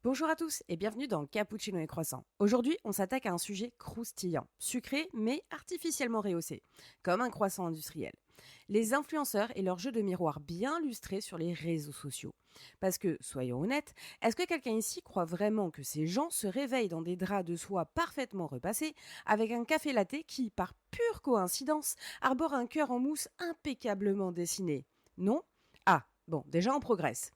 Bonjour à tous et bienvenue dans Cappuccino et Croissant. Aujourd'hui, on s'attaque à un sujet croustillant, sucré mais artificiellement rehaussé, comme un croissant industriel. Les influenceurs et leurs jeux de miroir bien lustrés sur les réseaux sociaux. Parce que, soyons honnêtes, est-ce que quelqu'un ici croit vraiment que ces gens se réveillent dans des draps de soie parfaitement repassés, avec un café latte qui, par pure coïncidence, arbore un cœur en mousse impeccablement dessiné? Non? Ah, bon, déjà on progresse.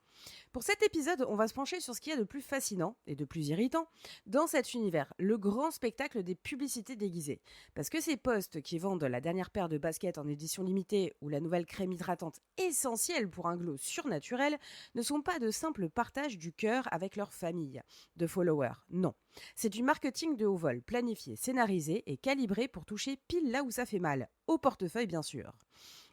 Pour cet épisode, on va se pencher sur ce qu'il y a de plus fascinant et de plus irritant dans cet univers, le grand spectacle des publicités déguisées. Parce que ces posts qui vendent la dernière paire de baskets en édition limitée ou la nouvelle crème hydratante essentielle pour un glow surnaturel ne sont pas de simples partages du cœur avec leur famille de followers. Non, c'est du marketing de haut vol, planifié, scénarisé et calibré pour toucher pile là où ça fait mal, au portefeuille bien sûr.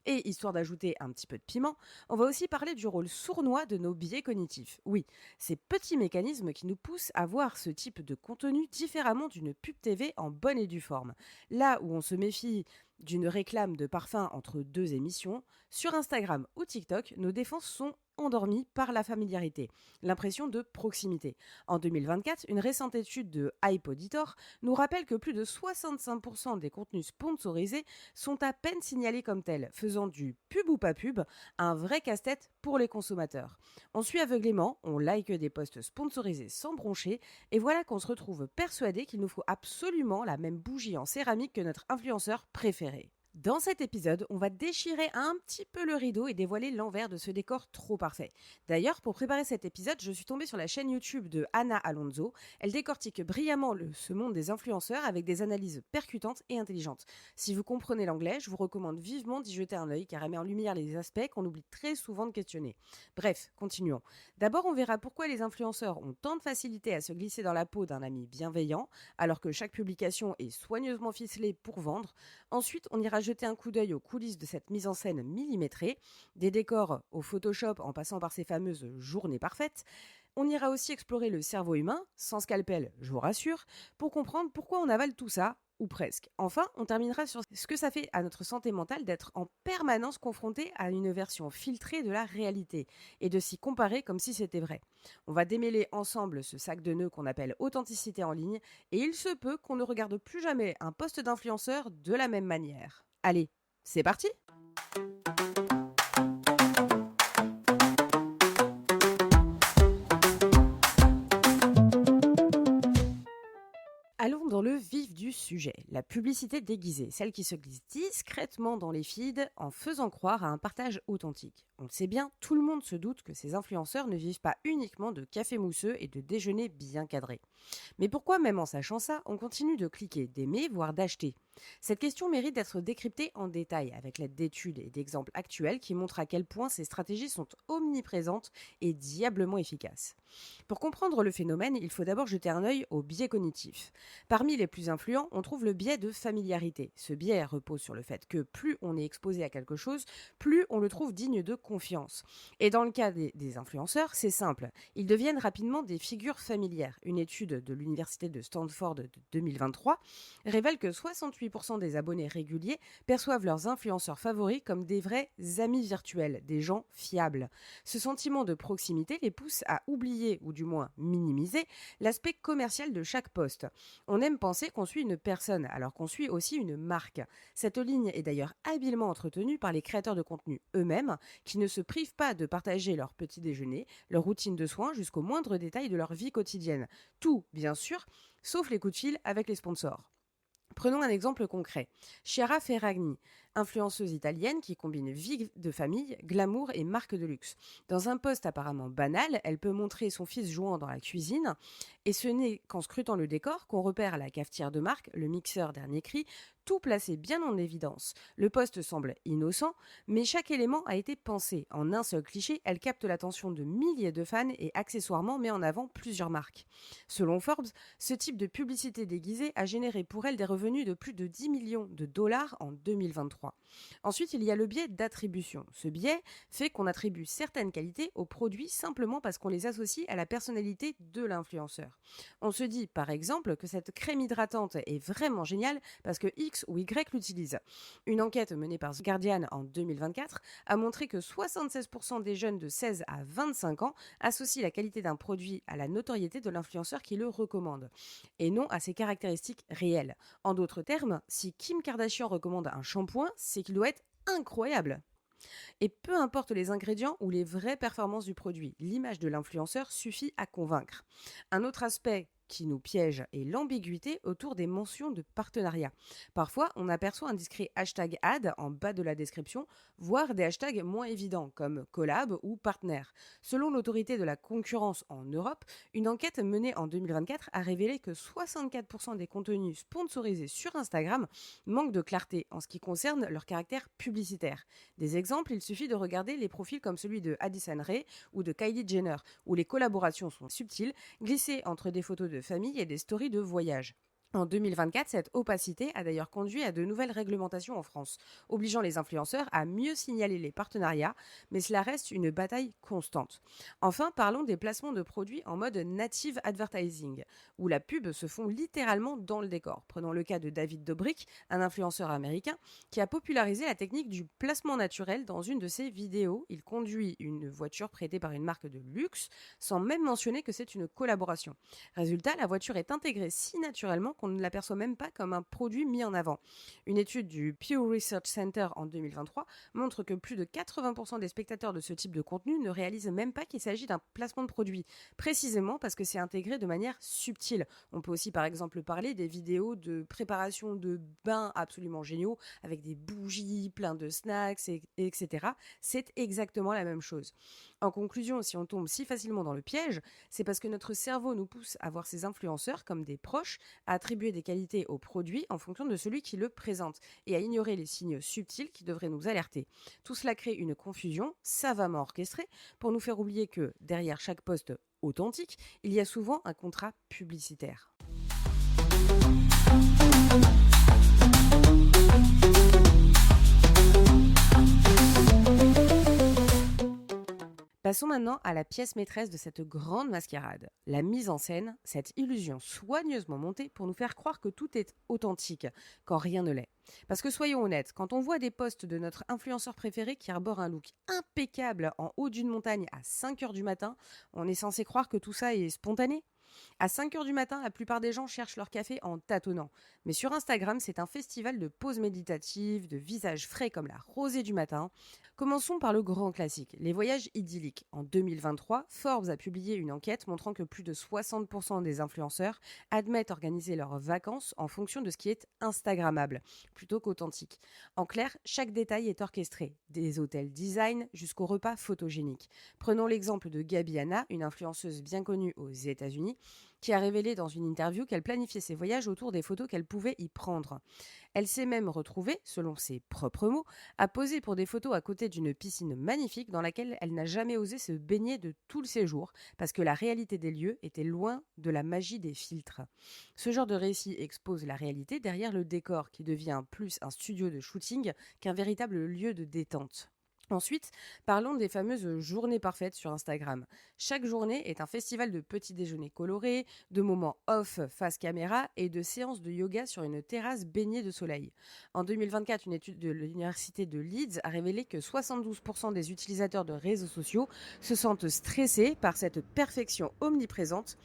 Et histoire d'ajouter un petit peu de piment, on va aussi parler du rôle sournois de nos biais cognitifs. Oui, ces petits mécanismes qui nous poussent à voir ce type de contenu différemment d'une pub TV en bonne et due forme. Là où on se méfie d'une réclame de parfum entre deux émissions, sur Instagram ou TikTok, nos défenses sont endormies par la familiarité, l'impression de proximité. En 2024, une récente étude de Hype Auditor nous rappelle que plus de 65% des contenus sponsorisés sont à peine signalés comme tels, faisant du pub ou pas pub un vrai casse-tête pour les consommateurs. On suit aveuglément, on like des posts sponsorisés sans broncher, et voilà qu'on se retrouve persuadé qu'il nous faut absolument la même bougie en céramique que notre influenceur préféré. Dans cet épisode, on va déchirer un petit peu le rideau et dévoiler l'envers de ce décor trop parfait. D'ailleurs, pour préparer cet épisode, je suis tombée sur la chaîne YouTube de Anna Alonso. Elle décortique brillamment ce monde des influenceurs avec des analyses percutantes et intelligentes. Si vous comprenez l'anglais, je vous recommande vivement d'y jeter un œil car elle met en lumière les aspects qu'on oublie très souvent de questionner. Bref, continuons. D'abord, on verra pourquoi les influenceurs ont tant de facilité à se glisser dans la peau d'un ami bienveillant, alors que chaque publication est soigneusement ficelée pour vendre. Ensuite, on ira jeter un coup d'œil aux coulisses de cette mise en scène millimétrée, des décors au Photoshop en passant par ces fameuses journées parfaites. On ira aussi explorer le cerveau humain, sans scalpel, je vous rassure, pour comprendre pourquoi on avale tout ça, ou presque. Enfin, on terminera sur ce que ça fait à notre santé mentale d'être en permanence confronté à une version filtrée de la réalité et de s'y comparer comme si c'était vrai. On va démêler ensemble ce sac de nœuds qu'on appelle authenticité en ligne et il se peut qu'on ne regarde plus jamais un post d'influenceur de la même manière. Allez, c'est parti! Allons dans le vif du sujet, la publicité déguisée, celle qui se glisse discrètement dans les feeds en faisant croire à un partage authentique. On le sait bien, tout le monde se doute que ces influenceurs ne vivent pas uniquement de café mousseux et de déjeuners bien cadrés. Mais pourquoi, même en sachant ça, on continue de cliquer, d'aimer, voire d'acheter? Cette question mérite d'être décryptée en détail avec l'aide d'études et d'exemples actuels qui montrent à quel point ces stratégies sont omniprésentes et diablement efficaces. Pour comprendre le phénomène, il faut d'abord jeter un œil au biais cognitif. Parmi les plus influents, on trouve le biais de familiarité. Ce biais repose sur le fait que plus on est exposé à quelque chose, plus on le trouve digne de confiance. Et dans le cas des influenceurs, c'est simple. Ils deviennent rapidement des figures familières. Une étude de l'université de Stanford de 2023 révèle que 68% des abonnés réguliers perçoivent leurs influenceurs favoris comme des vrais amis virtuels, des gens fiables. Ce sentiment de proximité les pousse à oublier, ou du moins minimiser, l'aspect commercial de chaque poste. On aime penser qu'on suit une personne, alors qu'on suit aussi une marque. Cette ligne est d'ailleurs habilement entretenue par les créateurs de contenu eux-mêmes, qui ne se privent pas de partager leur petit déjeuner, leur routine de soins, jusqu'au moindre détail de leur vie quotidienne. Tout, bien sûr, sauf les coups de fil avec les sponsors. Prenons un exemple concret. Chiara Ferragni, influenceuse italienne qui combine vie de famille, glamour et marque de luxe. Dans un post apparemment banal, elle peut montrer son fils jouant dans la cuisine et ce n'est qu'en scrutant le décor qu'on repère la cafetière de marque, le mixeur dernier cri, tout placé bien en évidence. Le post semble innocent, mais chaque élément a été pensé. En un seul cliché, elle capte l'attention de milliers de fans et accessoirement met en avant plusieurs marques. Selon Forbes, ce type de publicité déguisée a généré pour elle des revenus de plus de 10 millions de dollars en 2023. 2023. Ensuite, il y a le biais d'attribution. Ce biais fait qu'on attribue certaines qualités aux produits simplement parce qu'on les associe à la personnalité de l'influenceur. On se dit par exemple que cette crème hydratante est vraiment géniale parce que X ou Y l'utilise. Une enquête menée par The Guardian en 2024 a montré que 76% des jeunes de 16 à 25 ans associent la qualité d'un produit à la notoriété de l'influenceur qui le recommande, et non à ses caractéristiques réelles. En d'autres termes, si Kim Kardashian recommande un shampoing, c'est qu'il doit être incroyable. Et peu importe les ingrédients ou les vraies performances du produit, l'image de l'influenceur suffit à convaincre. Un autre aspect qui nous piège est l'ambiguïté autour des mentions de partenariat. Parfois, on aperçoit un discret hashtag ad en bas de la description, voire des hashtags moins évidents comme collab ou partenaire. Selon l'autorité de la concurrence en Europe, une enquête menée en 2024 a révélé que 64% des contenus sponsorisés sur Instagram manquent de clarté en ce qui concerne leur caractère publicitaire. Des exemples, il suffit de regarder les profils comme celui de Addison Rae ou de Kylie Jenner, où les collaborations sont subtiles, glissées entre des photos de famille et des stories de voyage. En 2024, cette opacité a d'ailleurs conduit à de nouvelles réglementations en France, obligeant les influenceurs à mieux signaler les partenariats, mais cela reste une bataille constante. Enfin, parlons des placements de produits en mode native advertising, où la pub se font littéralement dans le décor. Prenons le cas de David Dobrik, un influenceur américain, qui a popularisé la technique du placement naturel dans une de ses vidéos. Il conduit une voiture prêtée par une marque de luxe, sans même mentionner que c'est une collaboration. Résultat, la voiture est intégrée si naturellement qu'on ne l'aperçoit même pas comme un produit mis en avant. Une étude du Pew Research Center en 2023 montre que plus de 80% des spectateurs de ce type de contenu ne réalisent même pas qu'il s'agit d'un placement de produit, précisément parce que c'est intégré de manière subtile. On peut aussi par exemple parler des vidéos de préparation de bains absolument géniaux, avec des bougies, plein de snacks, etc. C'est exactement la même chose. En conclusion, si on tombe si facilement dans le piège, c'est parce que notre cerveau nous pousse à voir ces influenceurs comme des proches, à attribuer des qualités au produit en fonction de celui qui le présente et à ignorer les signes subtils qui devraient nous alerter. Tout cela crée une confusion savamment orchestrée pour nous faire oublier que derrière chaque poste authentique, il y a souvent un contrat publicitaire. Passons maintenant à la pièce maîtresse de cette grande mascarade, la mise en scène, cette illusion soigneusement montée pour nous faire croire que tout est authentique, quand rien ne l'est. Parce que soyons honnêtes, quand on voit des posts de notre influenceur préféré qui arbore un look impeccable en haut d'une montagne à 5h du matin, on est censé croire que tout ça est spontané. À 5h du matin, la plupart des gens cherchent leur café en tâtonnant. Mais sur Instagram, c'est un festival de pauses méditatives, de visages frais comme la rosée du matin. Commençons par le grand classique, les voyages idylliques. En 2023, Forbes a publié une enquête montrant que plus de 60% des influenceurs admettent organiser leurs vacances en fonction de ce qui est Instagrammable, plutôt qu'authentique. En clair, chaque détail est orchestré, des hôtels design jusqu'aux repas photogéniques. Prenons l'exemple de Gaby Hanna, une influenceuse bien connue aux États-Unis, qui a révélé dans une interview qu'elle planifiait ses voyages autour des photos qu'elle pouvait y prendre. Elle s'est même retrouvée, selon ses propres mots, à poser pour des photos à côté d'une piscine magnifique dans laquelle elle n'a jamais osé se baigner de tout le séjour, parce que la réalité des lieux était loin de la magie des filtres. Ce genre de récit expose la réalité derrière le décor, qui devient plus un studio de shooting qu'un véritable lieu de détente. Ensuite, parlons des fameuses journées parfaites sur Instagram. Chaque journée est un festival de petits déjeuners colorés, de moments off face caméra et de séances de yoga sur une terrasse baignée de soleil. En 2024, une étude de l'université de Leeds a révélé que 72% des utilisateurs de réseaux sociaux se sentent stressés par cette perfection omniprésente,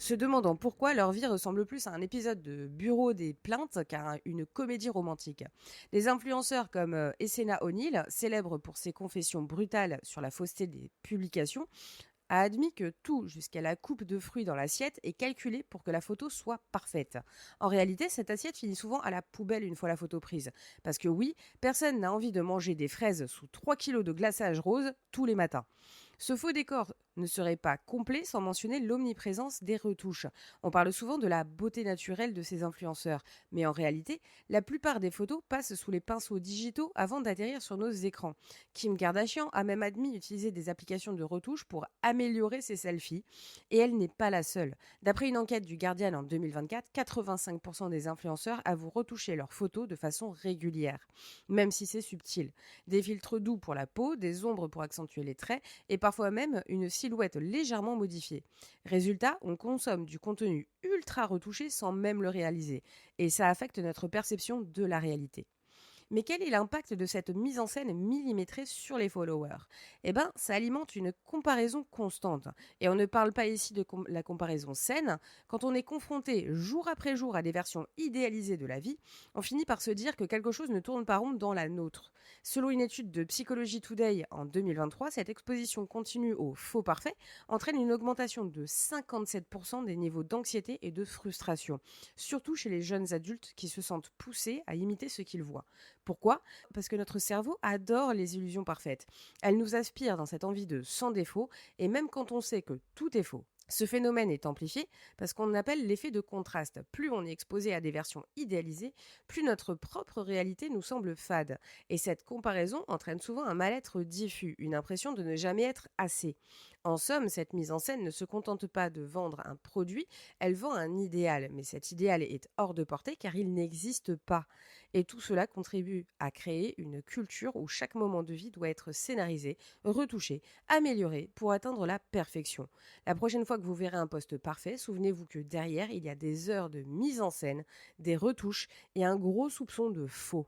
se demandant pourquoi leur vie ressemble plus à un épisode de Bureau des plaintes qu'à une comédie romantique. Des influenceurs comme Essena O'Neill, célèbre pour ses confessions brutales sur la fausseté des publications, a admis que tout, jusqu'à la coupe de fruits dans l'assiette, est calculé pour que la photo soit parfaite. En réalité, cette assiette finit souvent à la poubelle une fois la photo prise. Parce que oui, personne n'a envie de manger des fraises sous 3 kilos de glaçage rose tous les matins. Ce faux décor ne serait pas complet sans mentionner l'omniprésence des retouches. On parle souvent de la beauté naturelle de ces influenceurs, mais en réalité, la plupart des photos passent sous les pinceaux digitaux avant d'atterrir sur nos écrans. Kim Kardashian a même admis utiliser des applications de retouches pour améliorer ses selfies, et elle n'est pas la seule. D'après une enquête du Guardian en 2024, 85% des influenceurs avouent retoucher leurs photos de façon régulière, même si c'est subtil. Des filtres doux pour la peau, des ombres pour accentuer les traits, et parfois même une silhouette légèrement modifiée. Résultat, on consomme du contenu ultra retouché sans même le réaliser, et ça affecte notre perception de la réalité. Mais quel est l'impact de cette mise en scène millimétrée sur les followers? Eh bien, ça alimente une comparaison constante. Et on ne parle pas ici de la comparaison saine. Quand on est confronté jour après jour à des versions idéalisées de la vie, on finit par se dire que quelque chose ne tourne pas rond dans la nôtre. Selon une étude de Psychology Today en 2023, cette exposition continue au faux parfait entraîne une augmentation de 57% des niveaux d'anxiété et de frustration, surtout chez les jeunes adultes qui se sentent poussés à imiter ce qu'ils voient. Pourquoi? Parce que notre cerveau adore les illusions parfaites. Elle nous aspire dans cette envie de sans défaut, et même quand on sait que tout est faux. Ce phénomène est amplifié parce qu'on appelle l'effet de contraste. Plus on est exposé à des versions idéalisées, plus notre propre réalité nous semble fade. Et cette comparaison entraîne souvent un mal-être diffus, une impression de ne jamais être assez. En somme, cette mise en scène ne se contente pas de vendre un produit, elle vend un idéal. Mais cet idéal est hors de portée car il n'existe pas. Et tout cela contribue à créer une culture où chaque moment de vie doit être scénarisé, retouché, amélioré pour atteindre la perfection. La prochaine fois que vous verrez un poste parfait, souvenez-vous que derrière, il y a des heures de mise en scène, des retouches et un gros soupçon de faux.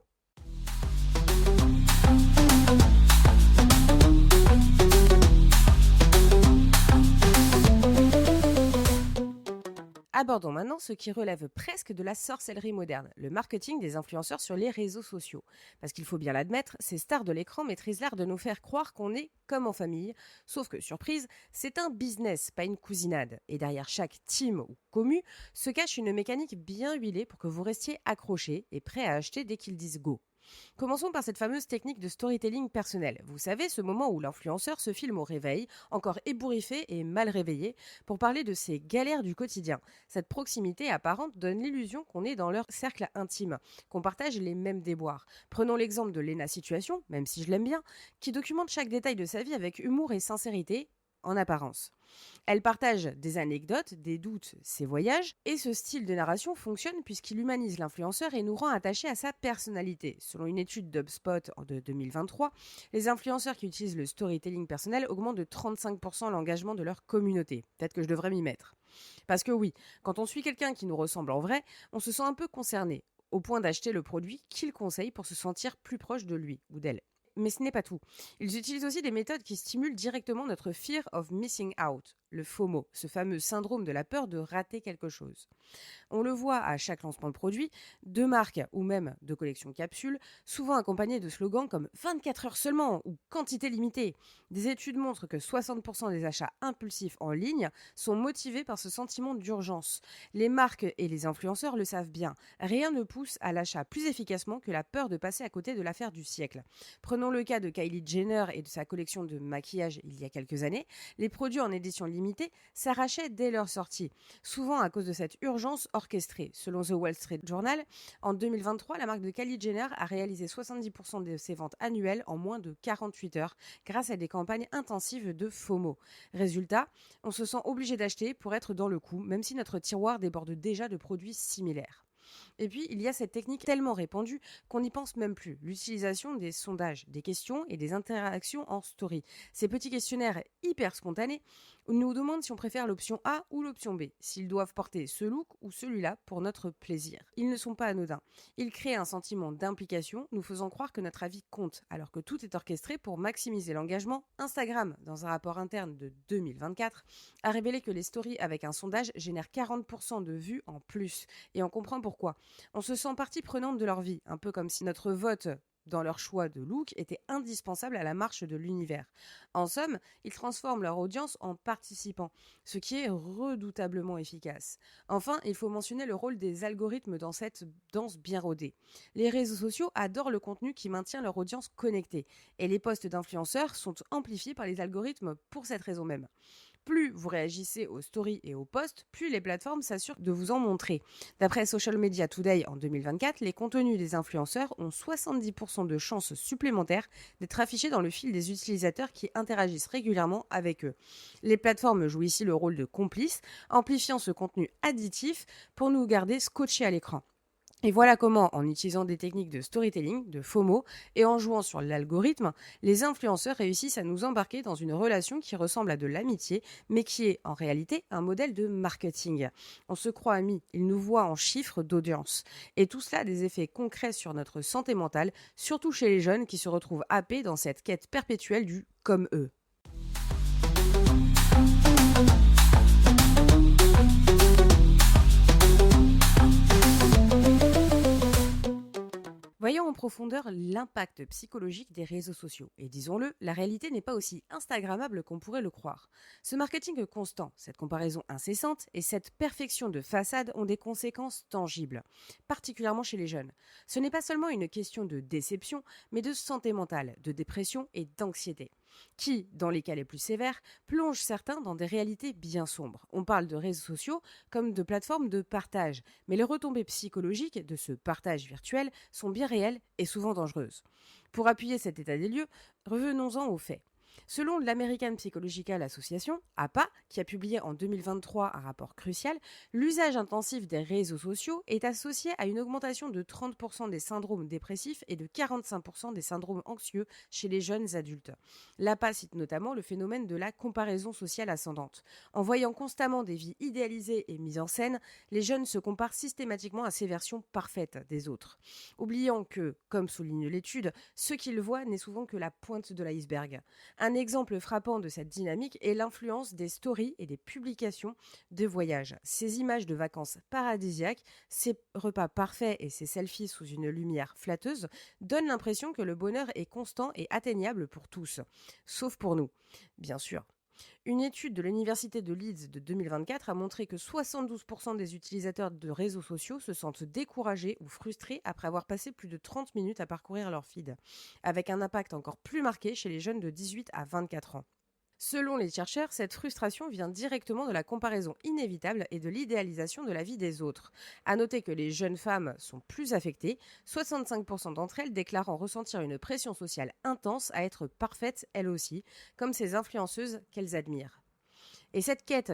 Abordons maintenant ce qui relève presque de la sorcellerie moderne, le marketing des influenceurs sur les réseaux sociaux. Parce qu'il faut bien l'admettre, ces stars de l'écran maîtrisent l'art de nous faire croire qu'on est comme en famille. Sauf que, surprise, c'est un business, pas une cousinade. Et derrière chaque team ou commu se cache une mécanique bien huilée pour que vous restiez accrochés et prêts à acheter dès qu'ils disent go. Commençons par cette fameuse technique de storytelling personnel. Vous savez, ce moment où l'influenceur se filme au réveil, encore ébouriffé et mal réveillé, pour parler de ses galères du quotidien. Cette proximité apparente donne l'illusion qu'on est dans leur cercle intime, qu'on partage les mêmes déboires. Prenons l'exemple de Lena Situation, même si je l'aime bien, qui documente chaque détail de sa vie avec humour et sincérité, en apparence. Elle partage des anecdotes, des doutes, ses voyages, et ce style de narration fonctionne puisqu'il humanise l'influenceur et nous rend attachés à sa personnalité. Selon une étude d'HubSpot de 2023, les influenceurs qui utilisent le storytelling personnel augmentent de 35% l'engagement de leur communauté. Peut-être que je devrais m'y mettre. Parce que oui, quand on suit quelqu'un qui nous ressemble en vrai, on se sent un peu concerné, au point d'acheter le produit qu'il conseille pour se sentir plus proche de lui ou d'elle. Mais ce n'est pas tout. Ils utilisent aussi des méthodes qui stimulent directement notre fear of missing out, le FOMO, ce fameux syndrome de la peur de rater quelque chose. On le voit à chaque lancement de produit, de marques ou même de collections capsules, souvent accompagnées de slogans comme 24 heures seulement ou quantité limitée. Des études montrent que 60% des achats impulsifs en ligne sont motivés par ce sentiment d'urgence. Les marques et les influenceurs le savent bien. Rien ne pousse à l'achat plus efficacement que la peur de passer à côté de l'affaire du siècle. Prenons le cas de Kylie Jenner et de sa collection de maquillage il y a quelques années. Les produits en édition limitée s'arrachaient dès leur sortie, souvent à cause de cette urgence orchestrée. Selon The Wall Street Journal, en 2023, la marque de Kylie Jenner a réalisé 70% de ses ventes annuelles en moins de 48 heures grâce à des campagnes intensives de FOMO. Résultat, on se sent obligé d'acheter pour être dans le coup, même si notre tiroir déborde déjà de produits similaires. Et puis, il y a cette technique tellement répandue qu'on n'y pense même plus. L'utilisation des sondages, des questions et des interactions en story. Ces petits questionnaires hyper spontanés nous demandent si on préfère l'option A ou l'option B, s'ils doivent porter ce look ou celui-là pour notre plaisir. Ils ne sont pas anodins. Ils créent un sentiment d'implication, nous faisant croire que notre avis compte, alors que tout est orchestré pour maximiser l'engagement. Instagram, dans un rapport interne de 2024, a révélé que les stories avec un sondage génèrent 40% de vues en plus. Et on comprend pourquoi. On se sent partie prenante de leur vie, un peu comme si notre vote dans leur choix de look étaient indispensables à la marche de l'univers. En somme, ils transforment leur audience en participants, ce qui est redoutablement efficace. Enfin, il faut mentionner le rôle des algorithmes dans cette danse bien rodée. Les réseaux sociaux adorent le contenu qui maintient leur audience connectée, et les posts d'influenceurs sont amplifiés par les algorithmes pour cette raison même. Plus vous réagissez aux stories et aux posts, plus les plateformes s'assurent de vous en montrer. D'après Social Media Today en 2024, les contenus des influenceurs ont 70% de chances supplémentaires d'être affichés dans le fil des utilisateurs qui interagissent régulièrement avec eux. Les plateformes jouent ici le rôle de complices, amplifiant ce contenu additif pour nous garder scotchés à l'écran. Et voilà comment, en utilisant des techniques de storytelling, de FOMO, et en jouant sur l'algorithme, les influenceurs réussissent à nous embarquer dans une relation qui ressemble à de l'amitié, mais qui est en réalité un modèle de marketing. On se croit amis, ils nous voient en chiffres d'audience. Et tout cela a des effets concrets sur notre santé mentale, surtout chez les jeunes qui se retrouvent happés dans cette quête perpétuelle du comme eux. Voyons en profondeur l'impact psychologique des réseaux sociaux. Et disons-le, la réalité n'est pas aussi instagrammable qu'on pourrait le croire. Ce marketing constant, cette comparaison incessante et cette perfection de façade ont des conséquences tangibles, particulièrement chez les jeunes. Ce n'est pas seulement une question de déception, mais de santé mentale, de dépression et d'anxiété, qui, dans les cas les plus sévères, plongent certains dans des réalités bien sombres. On parle de réseaux sociaux comme de plateformes de partage, mais les retombées psychologiques de ce partage virtuel sont bien réelles et souvent dangereuses. Pour appuyer cet état des lieux, revenons-en aux faits. Selon l'American Psychological Association, APA, qui a publié en 2023 un rapport crucial, l'usage intensif des réseaux sociaux est associé à une augmentation de 30% des syndromes dépressifs et de 45% des syndromes anxieux chez les jeunes adultes. L'APA cite notamment le phénomène de la comparaison sociale ascendante. En voyant constamment des vies idéalisées et mises en scène, les jeunes se comparent systématiquement à ces versions parfaites des autres, oubliant que, comme souligne l'étude, ce qu'ils voient n'est souvent que la pointe de l'iceberg. Un exemple frappant de cette dynamique est l'influence des stories et des publications de voyages. Ces images de vacances paradisiaques, ces repas parfaits et ces selfies sous une lumière flatteuse donnent l'impression que le bonheur est constant et atteignable pour tous, sauf pour nous, bien sûr. Une étude de l'Université de Leeds de 2024 a montré que 72% des utilisateurs de réseaux sociaux se sentent découragés ou frustrés après avoir passé plus de 30 minutes à parcourir leur feed, avec un impact encore plus marqué chez les jeunes de 18 à 24 ans. Selon les chercheurs, cette frustration vient directement de la comparaison inévitable et de l'idéalisation de la vie des autres. À noter que les jeunes femmes sont plus affectées, 65% d'entre elles déclarant ressentir une pression sociale intense à être parfaites elles aussi, comme ces influenceuses qu'elles admirent. Et cette quête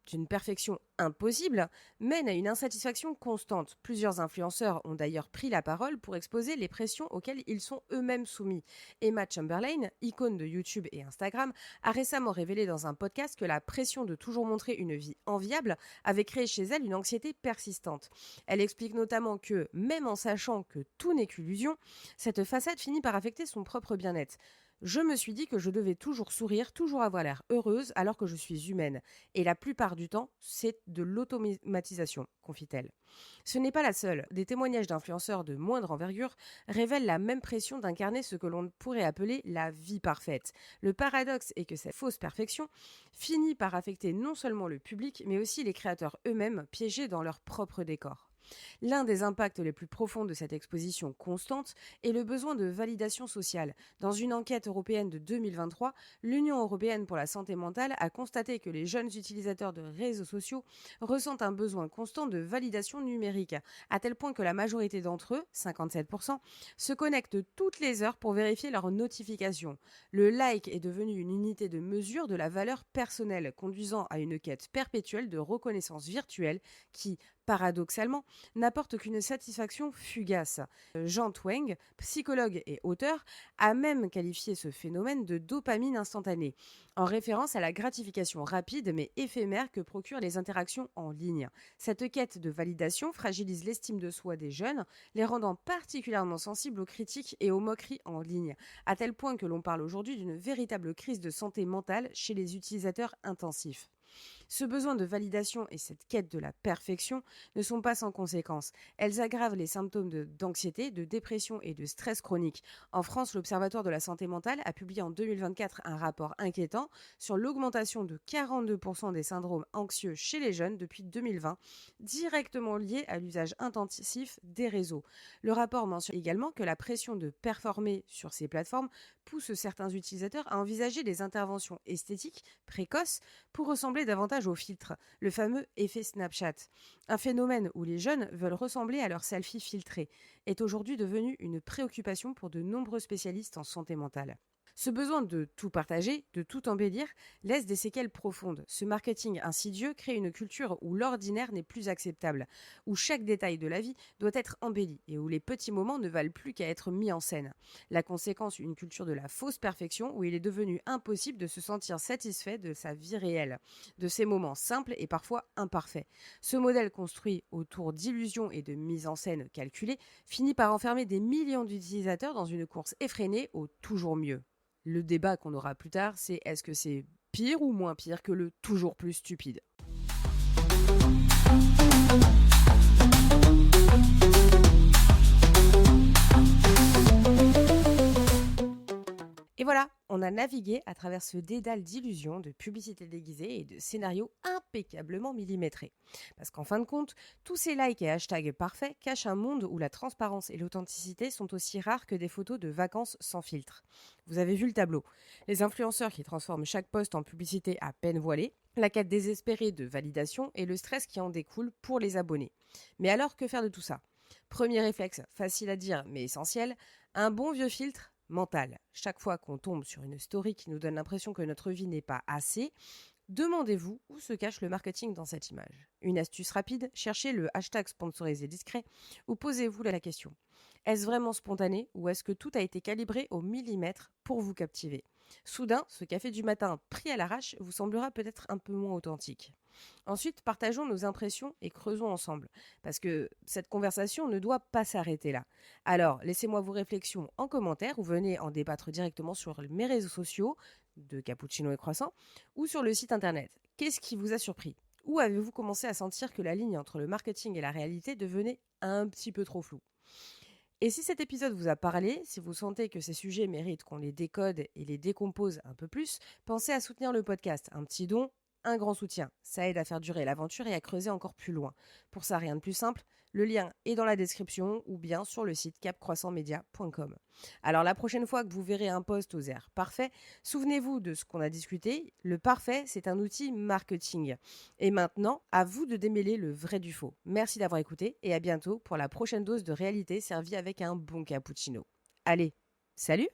d'une perfection impossible mène à une insatisfaction constante. Plusieurs influenceurs ont d'ailleurs pris la parole pour exposer les pressions auxquelles ils sont eux-mêmes soumis. Emma Chamberlain, icône de YouTube et Instagram, a récemment révélé dans un podcast que la pression de toujours montrer une vie enviable avait créé chez elle une anxiété persistante. Elle explique notamment que, même en sachant que tout n'est qu'illusion, cette façade finit par affecter son propre bien-être. Je me suis dit que je devais toujours sourire, toujours avoir l'air heureuse alors que je suis humaine. Et la plupart du temps, c'est de l'automatisation, confie-t-elle. Ce n'est pas la seule. Des témoignages d'influenceurs de moindre envergure révèlent la même pression d'incarner ce que l'on pourrait appeler la vie parfaite. Le paradoxe est que cette fausse perfection finit par affecter non seulement le public, mais aussi les créateurs eux-mêmes piégés dans leur propre décor. L'un des impacts les plus profonds de cette exposition constante est le besoin de validation sociale. Dans une enquête européenne de 2023, l'Union européenne pour la santé mentale a constaté que les jeunes utilisateurs de réseaux sociaux ressentent un besoin constant de validation numérique, à tel point que la majorité d'entre eux, 57%, se connectent toutes les heures pour vérifier leurs notifications. Le like est devenu une unité de mesure de la valeur personnelle, conduisant à une quête perpétuelle de reconnaissance virtuelle qui, paradoxalement, n'apporte qu'une satisfaction fugace. Jean Twenge, psychologue et auteur, a même qualifié ce phénomène de dopamine instantanée, en référence à la gratification rapide mais éphémère que procurent les interactions en ligne. Cette quête de validation fragilise l'estime de soi des jeunes, les rendant particulièrement sensibles aux critiques et aux moqueries en ligne, à tel point que l'on parle aujourd'hui d'une véritable crise de santé mentale chez les utilisateurs intensifs. Ce besoin de validation et cette quête de la perfection ne sont pas sans conséquences. Elles aggravent les symptômes d'anxiété, de dépression et de stress chronique. En France, l'Observatoire de la santé mentale a publié en 2024 un rapport inquiétant sur l'augmentation de 42% des syndromes anxieux chez les jeunes depuis 2020, directement liés à l'usage intensif des réseaux. Le rapport mentionne également que la pression de performer sur ces plateformes pousse certains utilisateurs à envisager des interventions esthétiques précoces pour ressembler davantage au filtre, le fameux effet Snapchat. Un phénomène où les jeunes veulent ressembler à leurs selfies filtrés est aujourd'hui devenu une préoccupation pour de nombreux spécialistes en santé mentale. Ce besoin de tout partager, de tout embellir, laisse des séquelles profondes. Ce marketing insidieux crée une culture où l'ordinaire n'est plus acceptable, où chaque détail de la vie doit être embelli et où les petits moments ne valent plus qu'à être mis en scène. La conséquence, une culture de la fausse perfection où il est devenu impossible de se sentir satisfait de sa vie réelle, de ces moments simples et parfois imparfaits. Ce modèle construit autour d'illusions et de mise en scène calculée finit par enfermer des millions d'utilisateurs dans une course effrénée au toujours mieux. Le débat qu'on aura plus tard, c'est est-ce que c'est pire ou moins pire que le toujours plus stupide? Et voilà, on a navigué à travers ce dédale d'illusions, de publicités déguisées et de scénarios impeccablement millimétrés. Parce qu'en fin de compte, tous ces likes et hashtags parfaits cachent un monde où la transparence et l'authenticité sont aussi rares que des photos de vacances sans filtre. Vous avez vu le tableau. Les influenceurs qui transforment chaque post en publicité à peine voilée, la quête désespérée de validation et le stress qui en découle pour les abonnés. Mais alors, que faire de tout ça? Premier réflexe, facile à dire mais essentiel, un bon vieux filtre mental. Chaque fois qu'on tombe sur une story qui nous donne l'impression que notre vie n'est pas assez, demandez-vous où se cache le marketing dans cette image. Une astuce rapide, cherchez le hashtag sponsorisé discret ou posez-vous la question. Est-ce vraiment spontané ou est-ce que tout a été calibré au millimètre pour vous captiver? Soudain, ce café du matin pris à l'arrache vous semblera peut-être un peu moins authentique. Ensuite, partageons nos impressions et creusons ensemble, parce que cette conversation ne doit pas s'arrêter là. Alors, laissez-moi vos réflexions en commentaire ou venez en débattre directement sur mes réseaux sociaux de Cappuccino et Croissant ou sur le site internet. Qu'est-ce qui vous a surpris? Où avez-vous commencé à sentir que la ligne entre le marketing et la réalité devenait un petit peu trop floue? Et si cet épisode vous a parlé, si vous sentez que ces sujets méritent qu'on les décode et les décompose un peu plus, pensez à soutenir le podcast. Un petit don, un grand soutien. Ça aide à faire durer l'aventure et à creuser encore plus loin. Pour ça, rien de plus simple, le lien est dans la description ou bien sur le site capcroissantmedia.com. Alors la prochaine fois que vous verrez un post aux airs parfaits, souvenez-vous de ce qu'on a discuté. Le parfait, c'est un outil marketing. Et maintenant, à vous de démêler le vrai du faux. Merci d'avoir écouté et à bientôt pour la prochaine dose de réalité servie avec un bon cappuccino. Allez, salut!